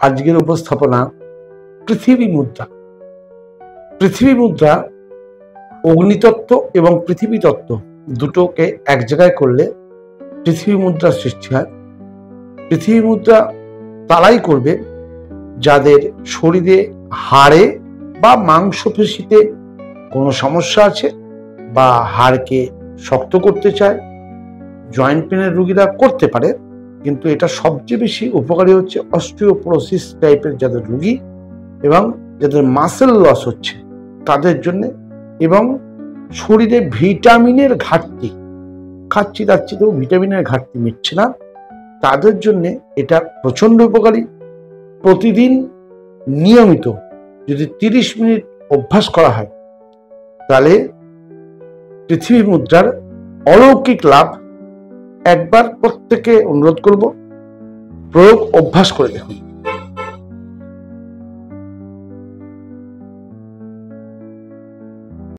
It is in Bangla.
আজকের উপস্থাপনা পৃথিবী মুদ্রা। পৃথিবী মুদ্রা অগ্নিতত্ত্ব এবং পৃথিবী তত্ত্ব দুটোকে এক জায়গায় করলে পৃথিবী মুদ্রার সৃষ্টি হয়। পৃথিবী মুদ্রা তারাই করবে যাদের শরীরে হাড়ে বা মাংসপেশিতে কোনো সমস্যা আছে বা হাড়কে শক্ত করতে চায়। জয়েন্ট পেনের রোগীরা করতে পারে, কিন্তু এটা সবচেয়ে বেশি উপকারী হচ্ছে অস্টিওপোরোসিস টাইপের যাদের রোগী এবং যাদের মাসেল লস হচ্ছে তাদের জন্য, এবং শরীরে ভিটামিনের ঘাটতি, খাচ্ছি দাচ্ছি তো ভিটামিনের ঘাটতি মিটছে না, তাদের জন্য এটা প্রচণ্ড উপকারী। প্রতিদিন নিয়মিত যদি 30 মিনিট অভ্যাস করা হয় তাহলে পৃথিবী মুদ্রার অলৌকিক লাভ একবার প্রত্যেকে অনুরোধ করব, প্রয়োগ অভ্যাস করে দেখুন।